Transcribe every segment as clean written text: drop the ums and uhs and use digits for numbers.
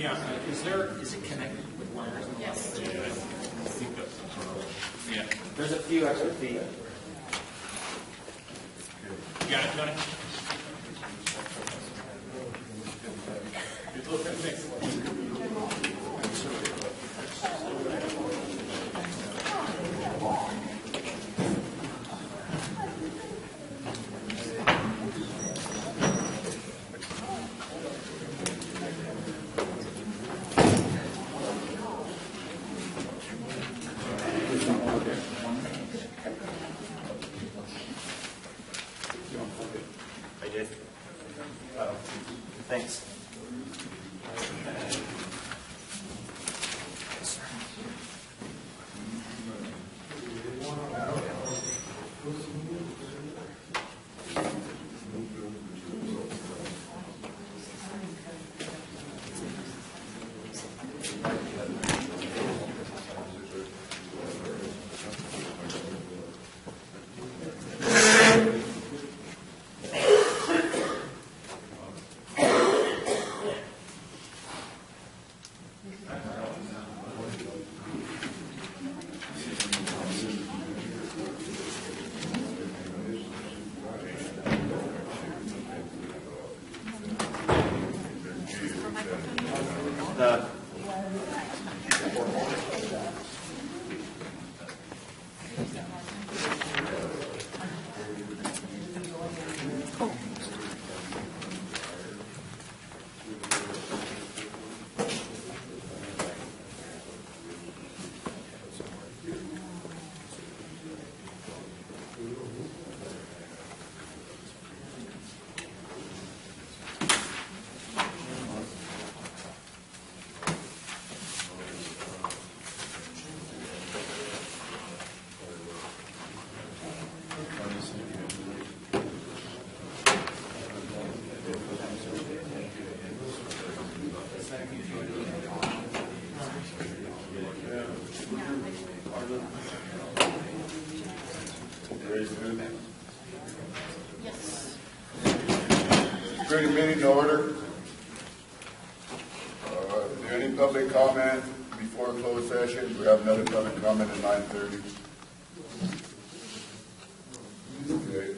Yeah, is it connected with wires? Yes. Yeah, I think that's some sort of, yeah. There's a few extra feet. You got it, Tony? Good look, thanks. I did. Thanks. Bring the meeting to order. Is there any public comment before closed session? We have another public comment at 9:30. Okay.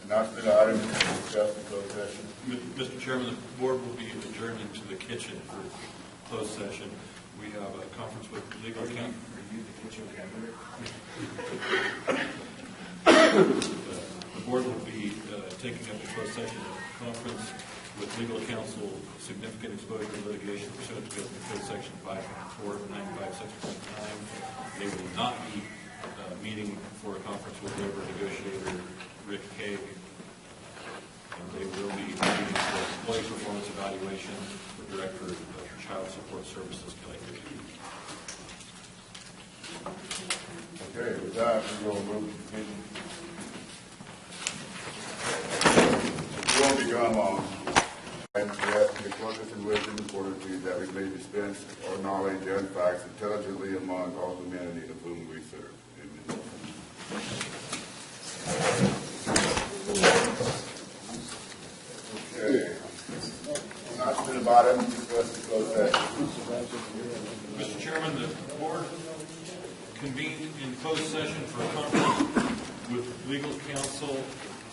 Announcement items discussed in closed session. Mr. Chairman, the board will be adjourned into the kitchen for closed session. We have a conference with legal counsel. The board will be taking up a closed session conference with legal counsel, significant exposure to litigation pursuant to Code Section 5.495, 6.9. They will not be meeting for a conference with labor negotiator Rick Haig. And they will be meeting for employee performance evaluation for Director of Child Support Services, Kelly. Okay, with that, we will move to meeting. We won't be gone long. And we ask the focus and wisdom and fortitude that we may dispense our knowledge and facts intelligently among all humanity of whom we serve. Amen. Okay. Announcement about it, discuss the closed session. Mr. Chairman, the board convened in closed session for a conference with legal counsel,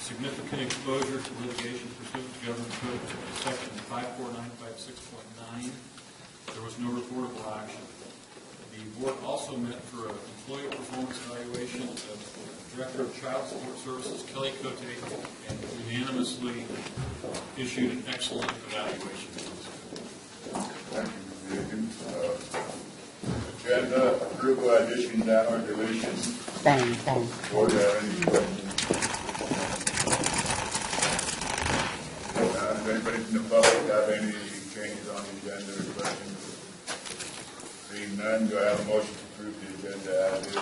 significant exposure to litigation pursuant to Government Code Section 5.495, 6.9. There was no reportable action. The board also met for an employee performance evaluation of Director of Child Support Services, Kelly Cote, and unanimously issued an excellent evaluation. Thank you, Mr. Higgins. Agenda, approval, additions, and or deletions. Bang. Board have any questions? Does anybody from the public have any changes on the agenda or questions? Seeing none, do I have a motion to approve the agenda as is? I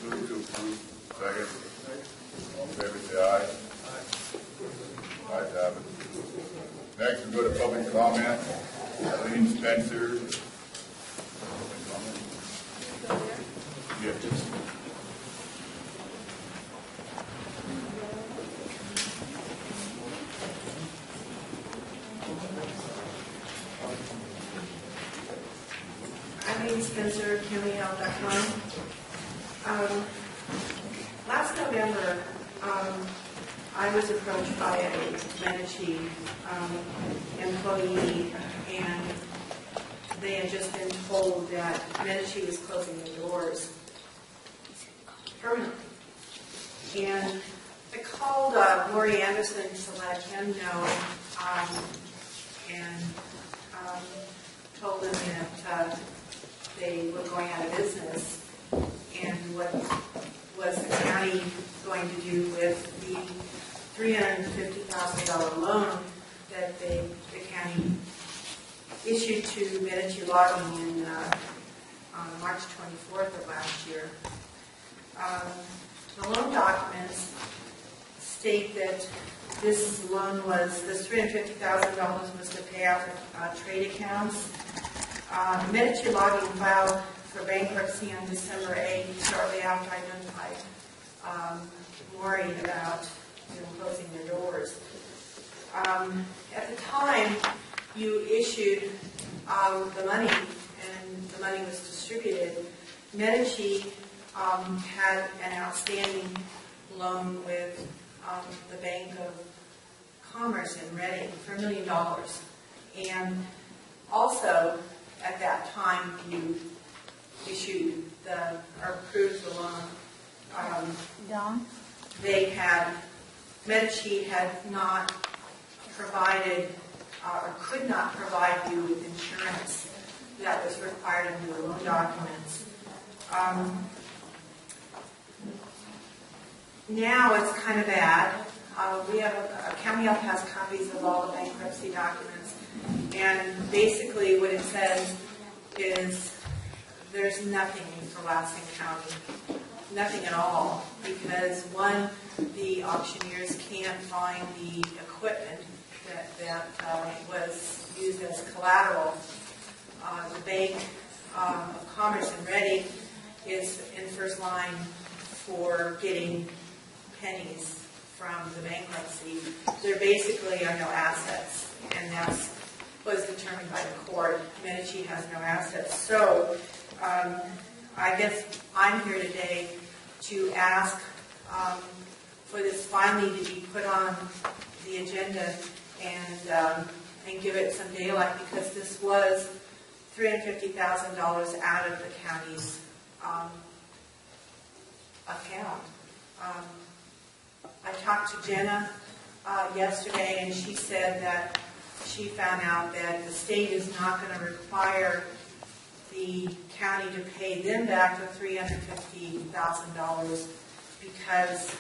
move to approve. Second. All in favor, say aye. Ayes have it. Next, we go to public comment. Eileen Spencer. Yes. Spencer, countyhealth.com. Last November, I was approached by a Medici employee, and they had just been told that Medici was closing their doors permanently. And I called Lori Anderson to let him know, and told him that they were going out of business, and what was the county going to do with the $350,000 loan that the county issued to Medici Logging on March 24th of last year. The loan documents state that this $350,000 was to pay out trade accounts. Medici Logging filed for bankruptcy on December 8th, shortly after I notified Maury about closing their doors. At the time, you issued the money, and the money was distributed. Medici had an outstanding loan with the Bank of Commerce in Reading for $1 million. And also, at that time, you issued or approved the loan. Medici had not provided or could not provide you with insurance that was required in the loan documents. Now it's kind of bad. We have County Health has copies of all the bankruptcy documents, and basically what it says is there's nothing for Lassen County, nothing at all, because one, the auctioneers can't find the equipment that was used as collateral. The Bank of Commerce in Reading is in first line for getting pennies from the bankruptcy. There basically are no assets, and that was determined by the court. Medici has no assets. So I guess I'm here today to ask for this finally to be put on the agenda and give it some daylight, because this was $350,000 out of the county's account. I talked to Jenna yesterday, and she said that she found out that the state is not going to require the county to pay them back the $350,000 because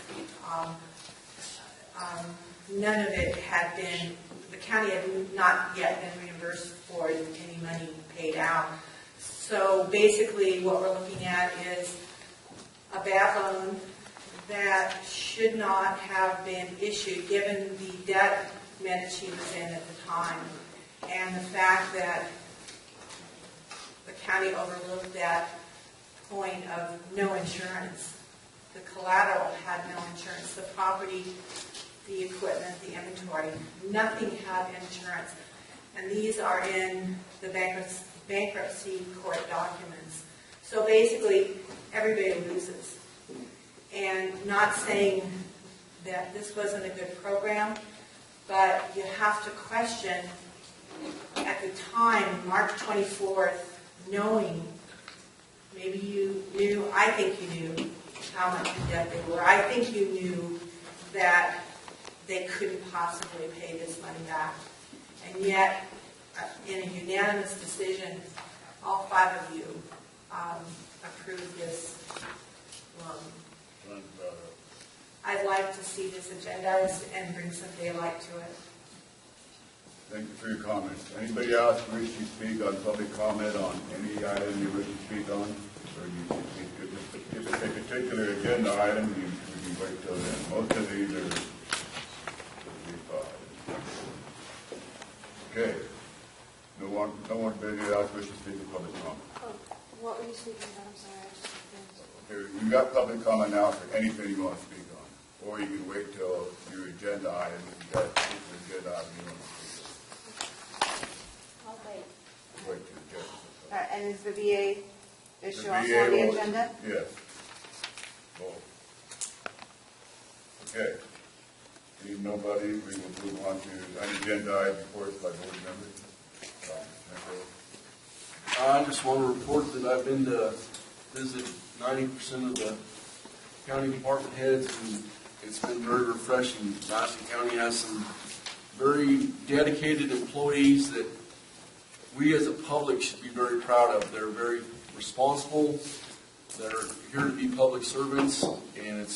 none of it had been, the county had not yet been reimbursed for any money paid out. So basically what we're looking at is a bad loan that should not have been issued given the debt Medici was in at the time, and the fact that the county overlooked that point of no insurance. The collateral had no insurance. The property, the equipment, the inventory, nothing had insurance. And these are in the bankruptcy court documents. So basically, everybody loses. And not saying that this wasn't a good program, but you have to question, at the time, March 24th, knowing, maybe you knew, I think you knew how much in debt they were. I think you knew that they couldn't possibly pay this money back. And yet, in a unanimous decision, all five of you approved this loan. I'd like to see this agendized and bring some daylight to it. Thank you for your comments. Anybody else wish to speak on public comment on any item you wish to speak on? Or you, if it's a particular agenda item, you can wait till then. Most of these are okay. No one else wishes to speak in public comment. Oh, what were you speaking about? I'm sorry, I just Here, you got public comment now for anything you want to speak on, or you can wait till your agenda item. If you got a particular agenda item you want to speak on. I'll wait. Wait till the agenda. And is the VA Is The she also VA on the will- agenda? Yes. Both. Okay. Seeing nobody, we will move on to unagenda reports by board members. I just want to report that I've been to visit 90% of the county department heads, and it's been very refreshing. Lassen County has some very dedicated employees that we as a public should be very proud of. They're very responsible. They're here to be public servants, and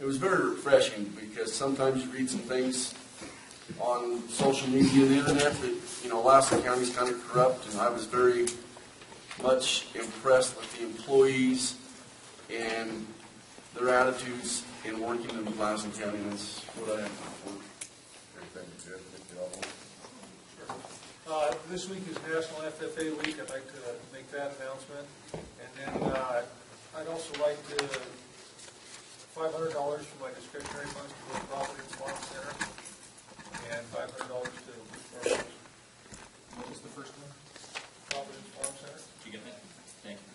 it was very refreshing because sometimes you read some things on social media and the internet that, Lassen County is kind of corrupt, and I was very much impressed with the employees and their attitudes in working in Lassen County, and that's what I have to report. This week is National FFA Week. I'd like to make that announcement. And then I'd also like to $500 from my discretionary funds to go to Providence Farm Center and $500 to Farmers. What was the first one? Providence Farm Center. Did you get that? Thank you.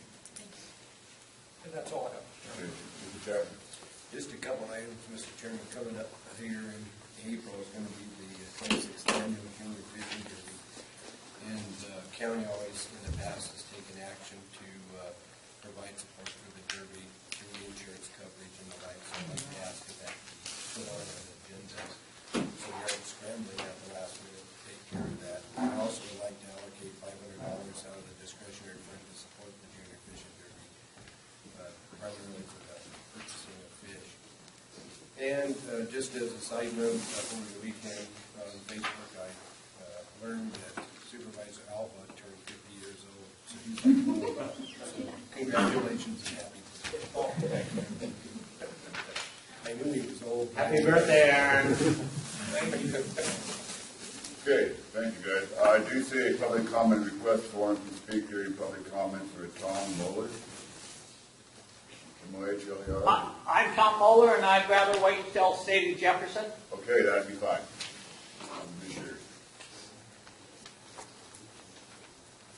And that's all I have. Okay, Mr. Chapman. Just a couple items, Mr. Chairman, coming up here in April is going to be the 26th annual county fishing derby. And county always in the past has taken action to provide support for the derby through the insurance coverage and the like. So I'd like to ask if that can be put on an agenda. So we aren't scrambling at the last minute to take care of that. I also would like to allocate $500 out of the discretionary fund to support the junior fishing derby, primarily for the purchasing of fish. And just as a side note, over the weekend on Facebook, I learned that Supervisor Alva turned 50 years old. So he's like, so congratulations and happy birthday. I knew he was old. Happy birthday, Aaron. Thank you. Okay, thank you, guys. I do see a public comment request form to speak during public comments for Tom Mueller. M-O-H-L-E-R. I'm Tom Moeller, and I'd rather wait until State of Jefferson. Okay, that'd be fine. I'll be sure.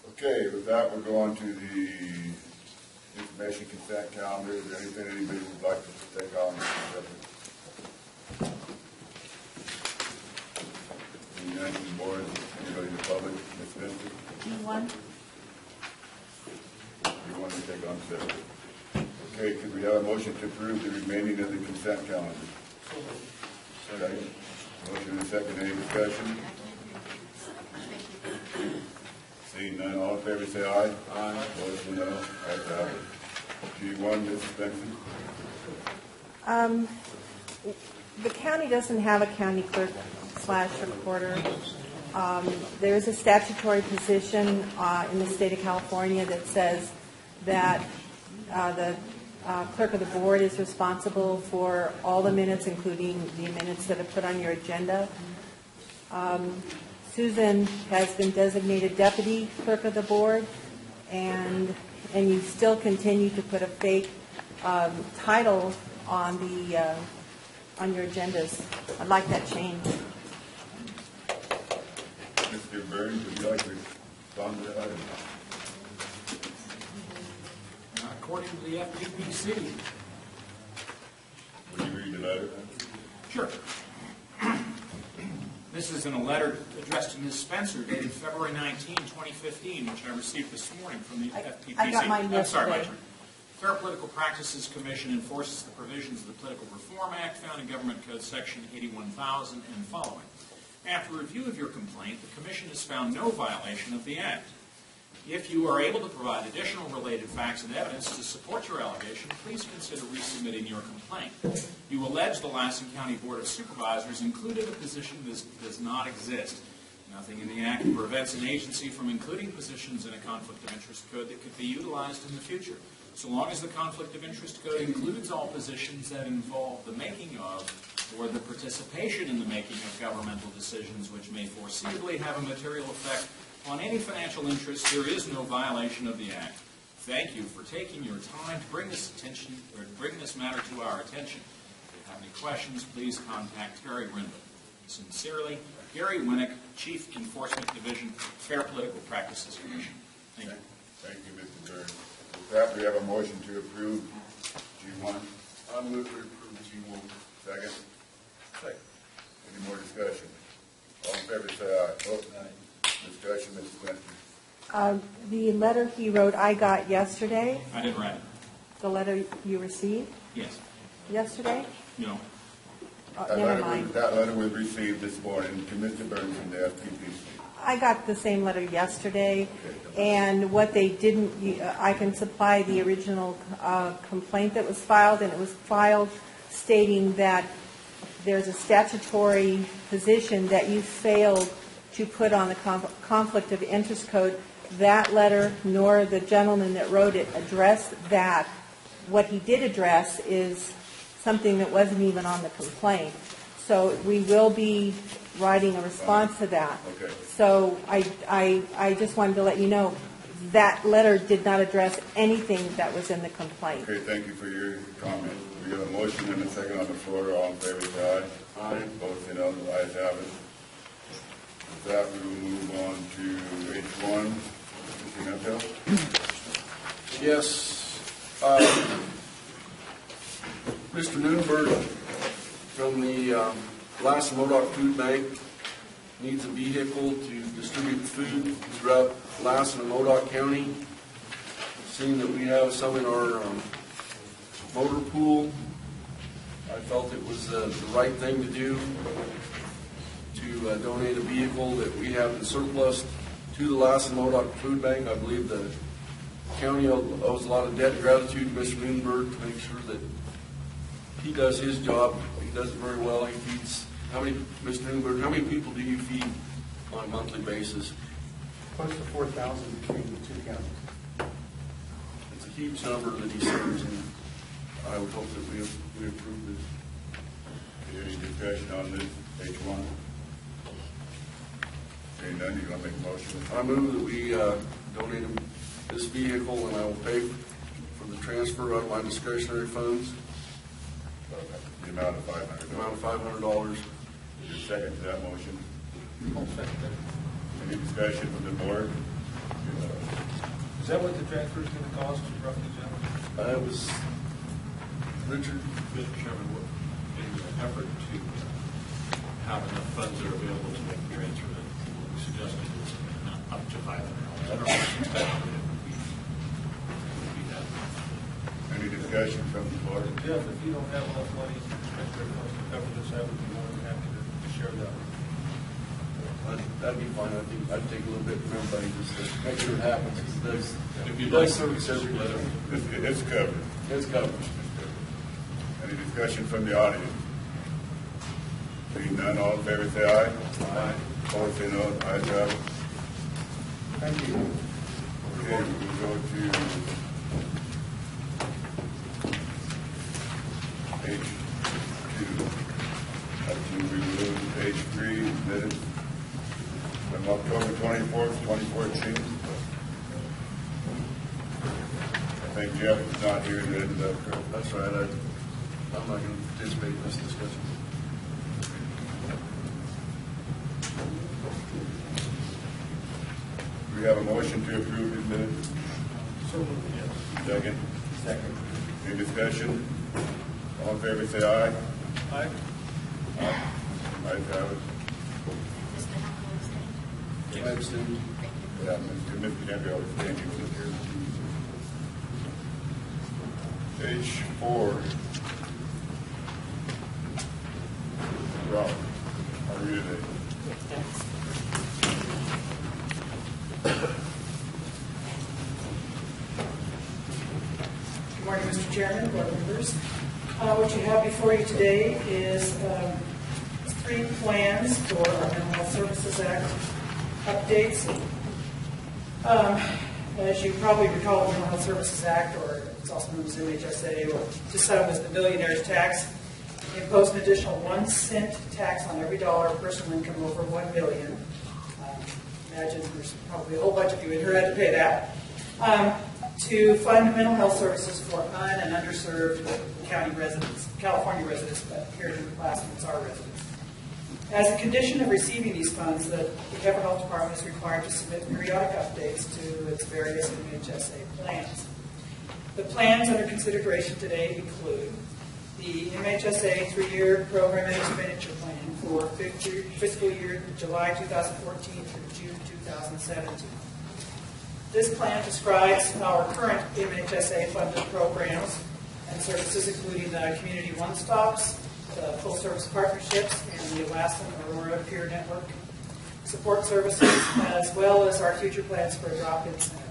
Okay, with that, we'll go on to the information consent calendar. Is there anything anybody would like to take on? Any none from the board, anybody in the public, Ms. Vincent? Anyone? You want to take on separate? Okay, could we have a motion to approve the remaining of the consent calendar? Second. Motion and second, any discussion? Seeing none, all in favor say aye. Aye. Opposed say no. Ayes have it. G1, Mrs. Benson. The county doesn't have a county clerk / recorder. There is a statutory position in the state of California that says that the clerk of the board is responsible for all the minutes, including the minutes that are put on your agenda. Susan has been designated deputy clerk of the board, and you still continue to put a fake title on your agendas. I'd like that changed. Mr. Burns, would you like to respond to that item? According to the FPPC. Would you read the letter? Sure. This is in a letter addressed to Ms. Spencer dated February 19, 2015, which I received this morning from the FPPC. I got mine I'm sorry, my yesterday. turn. Fair Political Practices Commission enforces the provisions of the Political Reform Act found in Government Code Section 81,000 and following. After review of your complaint, the Commission has found no violation of the Act. If you are able to provide additional related facts and evidence to support your allegation, please consider resubmitting your complaint. You allege the Lassen County Board of Supervisors included a position that does not exist. Nothing in the Act prevents an agency from including positions in a conflict of interest code that could be utilized in the future, so long as the conflict of interest code includes all positions that involve the making of or the participation in the making of governmental decisions which may foreseeably have a material effect on any financial interest. There is no violation of the Act. Thank you for taking your time to bring this matter to our attention. If you have any questions, please contact Terry Rindle. Sincerely, Gary Winnick, Chief Enforcement Division, Fair Political Practices Commission. Thank you. Thank you, Mr. Burns. That we have a motion to approve G1. I move to approve G1. Second. Second. Any more discussion? All in favor, say aye. Vote. Discussion, Mrs. Spencer. The letter he wrote, I got yesterday, I didn't write it. the letter you received Yes. yesterday? No. Never mind. That letter was received this morning to Mr. Burns from the FPPC. I got the same letter yesterday, and what they didn't, I can supply the original complaint that was filed, and it was filed stating that there's a statutory position that you failed to put on the conflict of interest code. That letter, nor the gentleman that wrote it, addressed that. What he did address is something that wasn't even on the complaint. So we will be writing a response to that. Okay. So I just wanted to let you know, that letter did not address anything that was in the complaint. Okay, thank you for your comment. We have a motion and a second on the floor. All in favor, say aye. Aye. Both, the ayes have it. With that, we will move on to H1. Mr. Nuntel? Yes. Mr. Newberg from the Lassen Modoc Food Bank needs a vehicle to distribute food throughout Lassen and Modoc County. Seeing that we have some in our motor pool, I felt it was the right thing to do to donate a vehicle that we have in surplus to the Lassen Modoc Food Bank. I believe the county owes a lot of debt and gratitude to Mr. Newberg to make sure that he does his job. He does it very well. He feeds, Mr. Newberg, how many people do you feed on a monthly basis? Close to 4,000 between the two counties. It's a huge number that he serves, and I would hope that we approve this. Any discussion on this H1? Hearing none, you want to make a motion? I move that we donate him this vehicle, and I will pay for the transfer out of my discretionary funds, The amount of $500. the amount of $500. Is there a second to that motion? I'll second that. Any discussion from the board? Is that what the transfer is going to cost, roughly, gentlemen? It was Richard. Mr. Chairman, in an effort to have enough funds that are available to make the transfer, that we suggested it's up to $500. I don't expect it would be that. Any discussion from the board? Jeff, if you don't have enough money to cover this, I would be more than happy to share that. That'd be fine. I think I'd take a little bit from everybody just to make sure it happens. If He you'd does like service every day. It's covered. It's covered. Any discussion from the audience? Seeing none, all in favor say aye. Aye. Opposed say no. Ayes have it. Thank you. Okay, we'll go to H2. After we move to H3, minutes from October 24th, 2014. I think Jeff is not here, is that correct? That's right. I'm not going to participate in this discussion. Do we have a motion to approve these minutes? So moved, yes. Second. Second. Any discussion? All in favor say aye. Aye. Ayes have it. I abstain. Yeah, Mr. Gabriel is standing here. H4. Rob, how are you today? Good morning, Mr. Chairman, board members. What you have before you today is 3 plans for our Mental Health Services Act updates. As you probably recall, the Mental Health Services Act, or it's also known as MHSA, or just so as the billionaire's tax, imposed an additional 1 cent tax on every dollar of personal income over $1 million. Imagine there's probably a whole bunch of you in here who had to pay that. To fund mental health services for un- and underserved county residents, California residents, but here in Lassen, it's our residents. As a condition of receiving these funds, the Behavioral Health Department is required to submit periodic updates to its various MHSA plans. The plans under consideration today include the MHSA 3-year program and expenditure plan for fiscal year July 2014 through June 2017. This plan describes our current MHSA funded programs and services, including the community one-stops, the full-service partnerships, and the Lassen Aurora Peer Network support services, as well as our future plans for a drop-in center.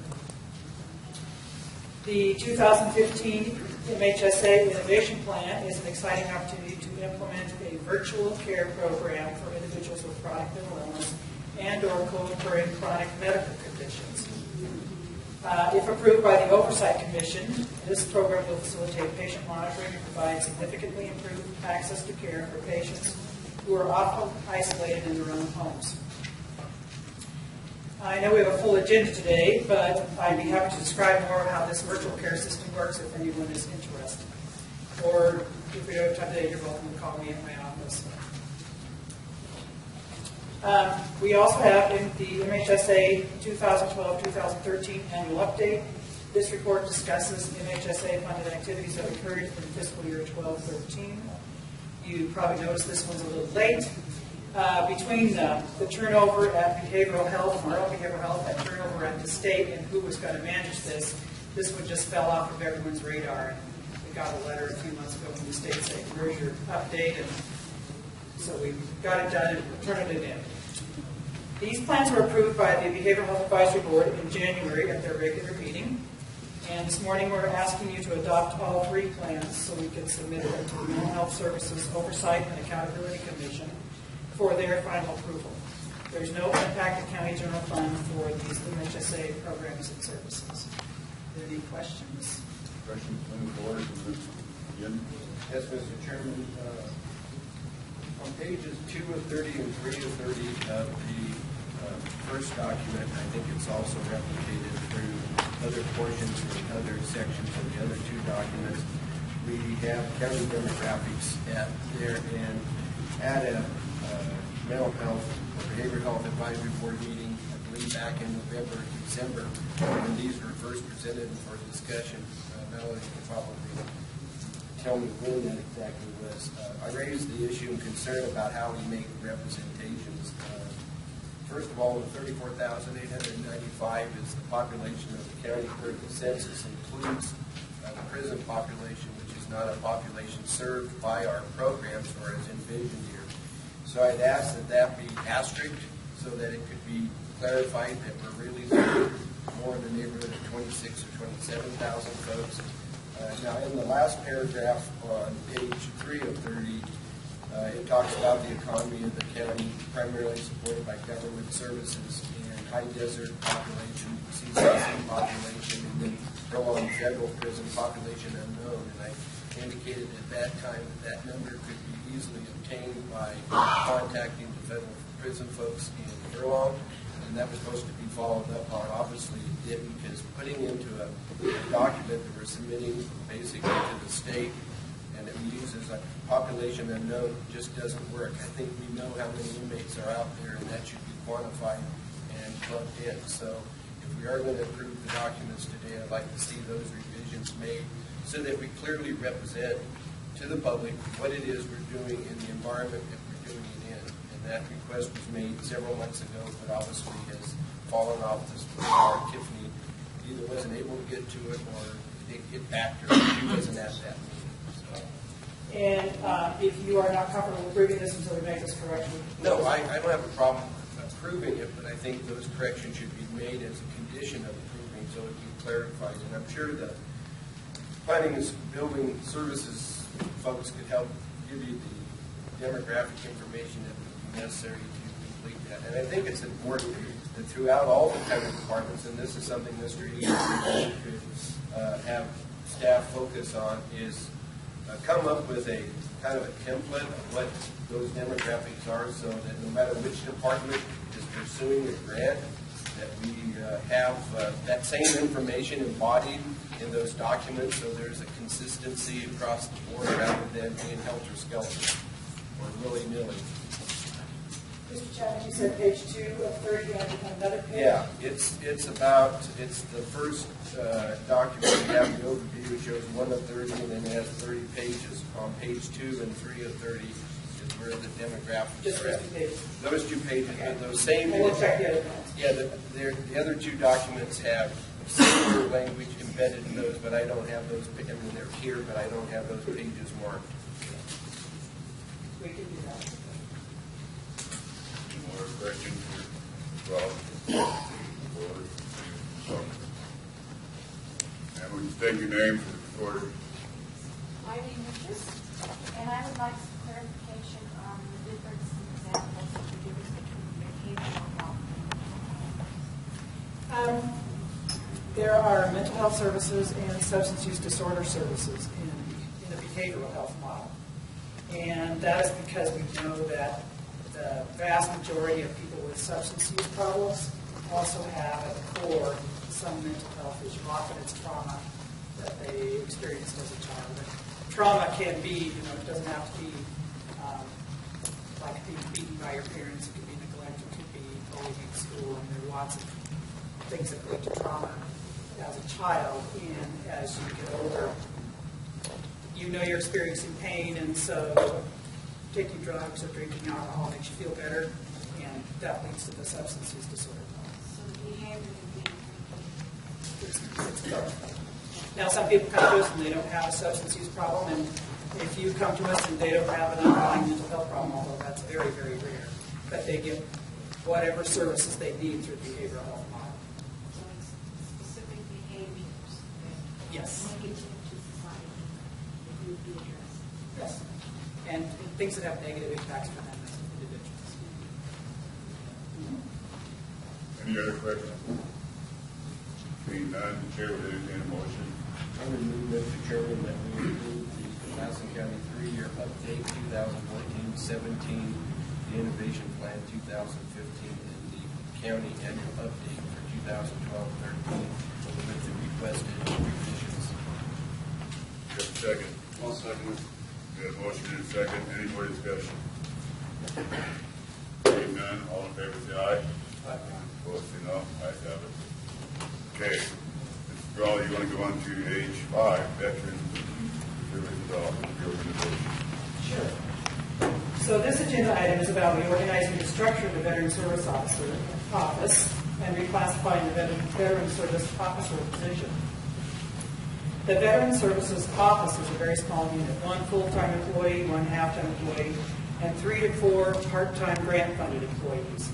The 2015 MHSA Innovation Plan is an exciting opportunity to implement a virtual care program for individuals with chronic mental illness and/or co-occurring chronic medical conditions. If approved by the Oversight Commission, this program will facilitate patient monitoring and provide significantly improved access to care for patients who are often isolated in their own homes. I know we have a full agenda today, but I'd be happy to describe more of how this virtual care system works if anyone is interested. Or if we don't have time today, you're welcome to call me at my office. We also have in the MHSA 2012-2013 annual update. This report discusses MHSA funded activities that occurred in fiscal year 12-13. You probably noticed this one's a little late. Between the turnover at behavioral health, our own behavioral health, and turnover at the state and who was going to manage this one just fell off of everyone's radar. And we got a letter a few months ago from the state saying, where's your update? And so we got it done and turned it in. These plans were approved by the Behavioral Health Advisory Board in January at their regular meeting. And this morning we're asking you to adopt all 3 plans so we can submit them to the Mental Health Services Oversight and Accountability Commission for their final approval. There's no impact to county general fund for these MHSA programs and services. Are there any questions? Questions from the board? Jim? Yes, Mr. Chairman. On pages 2 of 30 and 3 of 30 of the first document, I think it's also replicated through other portions or other sections of the other 2 documents. We have county demographics at there, and at a mental health or behavioral health advisory board meeting, I believe back in November, December, when these were first presented for discussion. Melody can probably tell me when that exactly was. I raised the issue and concern about how we make representations. First of all, the 34,895 is the population of the county clerk. The census includes the prison population, which is not a population served by our programs or as envisioned here. So I'd ask that that be asterisked so that it could be clarified that we're really more in the neighborhood of 26 or 27,000 folks. Now, in the last paragraph on page 3 of 30, it talks about the economy of the county, primarily supported by government services and high desert population, CCC population, and then throw on federal prison population unknown. And I indicated at that time that number could be easily obtained by contacting the federal prison folks in Furlong, and that was supposed to be followed up on. Obviously, it didn't, because putting into a document that we're submitting basically to the state and that we use as a population unknown just doesn't work. I think we know how many inmates are out there, and that should be quantified and plugged in. So if we are going to approve the documents today, I'd like to see those revisions made so that we clearly represent to the public what it is we're doing in the environment that we're doing it in. And that request was made several months ago, but obviously has fallen off this bar. Tiffany either wasn't able to get to it or didn't get back to her. She wasn't at that meeting. So. And if you are not comfortable approving this until we make this correction? No, I don't have a problem approving it, but I think those corrections should be made as a condition of approving so it can be clarified. And I'm sure the planning and building services folks could help give you the demographic information that would be necessary to complete that. And I think it's important that throughout all the county departments, and this is something Mr. Egan could have staff focus on, is come up with a kind of a template of what those demographics are, so that no matter which department is pursuing a grant, that we have that same information embodied in those documents, so there's a consistency across the board rather than being helter-skelter or willy-nilly. Mr. Chapman, you said page 2 of 30, going to become another page? Yeah, it's the first document, we have the overview, it shows 1 of 30, and then it has 30 pages. On page 2 and 3 of 30 is where the demographics Just are those at. 2 pages. Those 2 pages, those same. And we'll check the other ones. Yeah, the other 2 documents have similar language embedded in those, but I don't have those, I mean, they're here, but I don't have those pages marked. We can do that. Any more questions for Rob? And would you state your name for the recorder? Irene Richards, and I would like some clarification on the difference in examples of the difference between behavioral health. There are mental health services and substance use disorder services in the behavioral health model. And that is because we know that the vast majority of people with substance use problems also have at the core some mental health issue. Often it's trauma that they experienced as a child. And trauma can be, it doesn't have to be like being beaten by your parents. It could be neglect. It could be bullying at school. And there are lots of things that lead to trauma as a child. And as you get older, you're experiencing pain, and so taking drugs or drinking alcohol makes you feel better, and that leads to the substance use disorder. So the behavior would be Now, some people come to us and they don't have a substance use problem, and if you come to us and they don't have an underlying mental health problem, although that's very, very rare, but they get whatever services they need through the behavioral health model. so it's specific behaviors that Yes. negative to society that would be addressed. Yes. And things that have negative impacts for them as individuals. Any other questions? Being none, the chair will entertain a motion. I would move, Mr. Chairman, that we approve the Lassen County 3-year update, 2014-17, the Innovation Plan 2015, and the county annual update for 2012-13, with the requested revisions. You have a second? I'll second it. We have a motion and a second. Any more discussion? Being none, all in favor say aye. Aye. Opposed say no. Ayes have it. Okay. Mr. Brawley, you want to go on to H5, Veterans Services Office Reorganization. Sure. So this agenda item is about reorganizing the structure of the Veteran Service Office and reclassifying the Veteran Service Officer position. The Veteran Services Office is a very small unit, 1 full-time employee, 1 half-time employee, and 3 to 4 part-time grant-funded employees.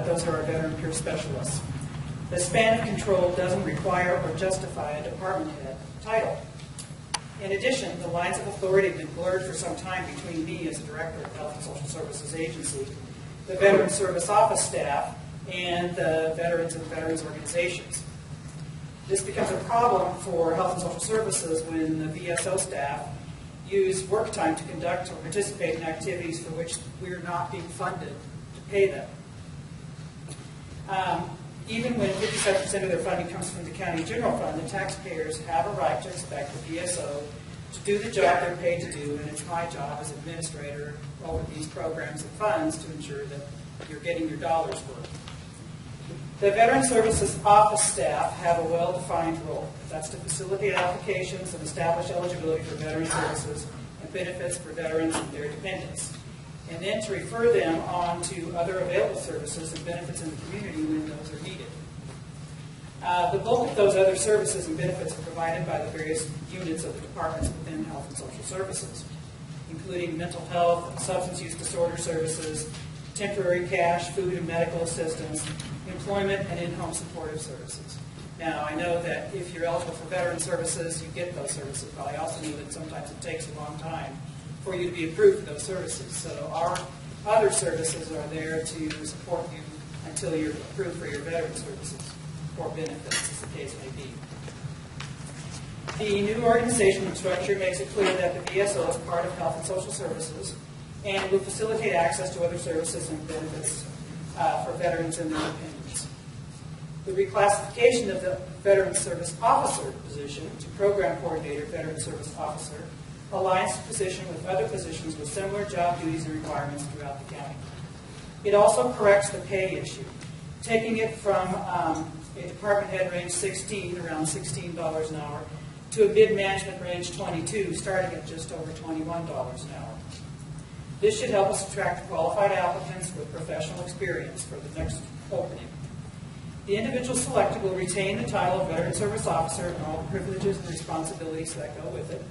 Those are our veteran peer specialists. The span of control doesn't require or justify a department head title. In addition, the lines of authority have been blurred for some time between me as a director of the Health and Social Services Agency, the Veteran Service Office staff, and the veterans and veterans organizations. This becomes a problem for Health and Social Services when the VSO staff use work time to conduct or participate in activities for which we are not being funded to pay them. Even when 57% of their funding comes from the county general fund, the taxpayers have a right to expect the VSO to do the job they're paid to do, and it's my job as administrator over these programs and funds to ensure that you're getting your dollars worth. The Veteran Services Office staff have a well-defined role. That's to facilitate applications and establish eligibility for veteran services and benefits for veterans and their dependents, and then to refer them on to other available services and benefits in the community when those are needed. The bulk of those other services and benefits are provided by the various units of the departments within Health and Social Services, including mental health and substance use disorder services, temporary cash, food and medical assistance, employment, and in-home supportive services. Now, I know that if you're eligible for veteran services, you get those services, but I also know that sometimes it takes a long time for you to be approved for those services. So our other services are there to support you until you're approved for your veteran services or benefits, as the case may be. The new organizational structure makes it clear that the VSO is part of Health and Social Services and will facilitate access to other services and benefits for veterans and their dependents. The reclassification of the Veteran Service Officer position to Program Coordinator Veteran Service Officer aligns the position with other positions with similar job duties and requirements throughout the county. It also corrects the pay issue, taking it from a department head range 16, around $16 an hour, to a mid-management range 22, starting at just over $21 an hour. This should help us attract qualified applicants with professional experience for the next opening. The individual selected will retain the title of Veteran Service Officer and all the privileges and responsibilities that go with it.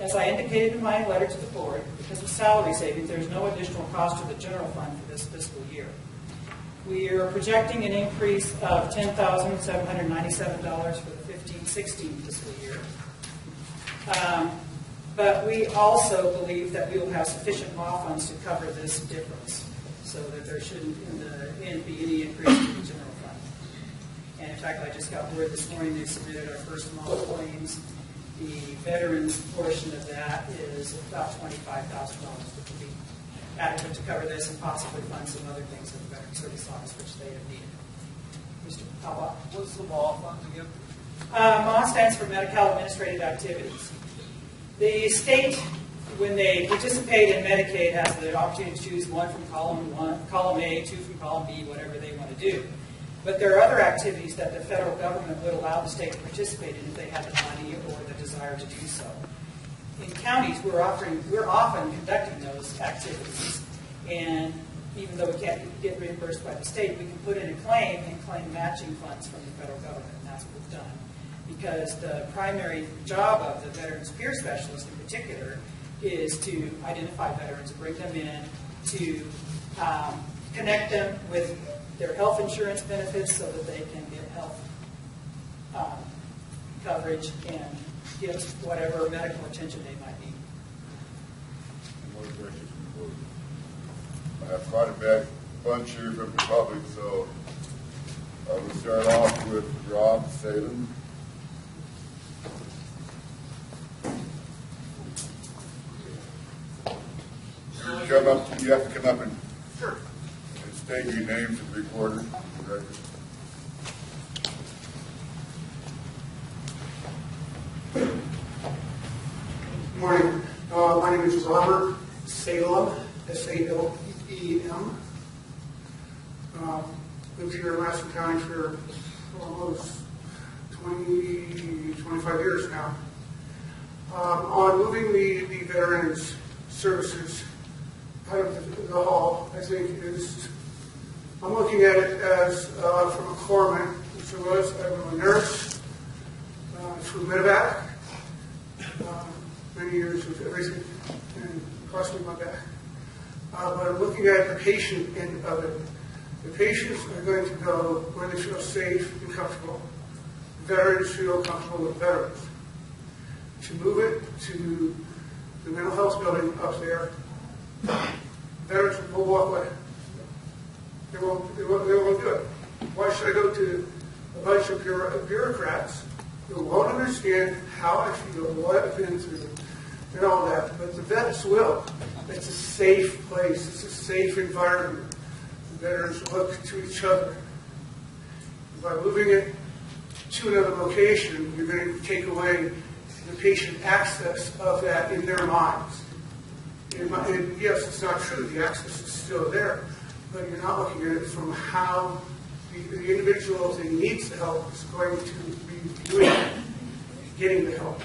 As I indicated in my letter to the board, because of salary savings, there is no additional cost to the general fund for this fiscal year. We are projecting an increase of $10,797 for the 15-16 fiscal year. But we also believe that we will have sufficient law funds to cover this difference, so that there shouldn't in the end be any increase in the general fund. And in fact, I just got word this morning they submitted our first model claims. The veterans portion of that is about $25,000, which will be adequate to cover this and possibly fund some other things in the Veteran Service Office, which they have needed. Mr. Pablo? What's the law fund again? MA stands for Medical Administrative Activities. The state, when they participate in Medicaid, has the opportunity to choose one from column A, two from column B, whatever they want to do. But there are other activities that the federal government would allow the state to participate in if they had the money or the desire to do so. In counties, we're often conducting those activities, and even though we can't get reimbursed by the state, we can put in a claim and claim matching funds from the federal government, and that's what we've done. Because the primary job of the Veterans Peer Specialist in particular is to identify veterans, bring them in, to connect them with their health insurance benefits so that they can get health coverage and get whatever medical attention they might need. More questions from the board? I have quite a bunch here from the public, so I will start off with Rob Salem. You have to come up and state your name to the recorder. Good morning. My name is Robert Salem, S-A-L-E-M. Lived here in Lassen County for almost 25 years now. On moving the Veterans Services out of the hall, I think I'm looking at it as from a corpsman, which I was. I'm a nurse through medevac, many years with everything, and cost me my back. But I'm looking at the patient end of it. The patients are going to go where they feel safe and comfortable. Veterans feel comfortable with veterans. To move it to the mental health building up there, veterans will walk away. They won't do it. Why should I go to a bunch of bureaucrats who won't understand how I feel, what I've been through, and all that? But the vets will. It's a safe place. It's a safe environment. The veterans look to each other. By moving it to another location, you're going to take away the patient access of that in their minds. And yes, it's not true. The access is still there. But you're not looking at it from how the individual that needs the help is going to be doing it, getting the help.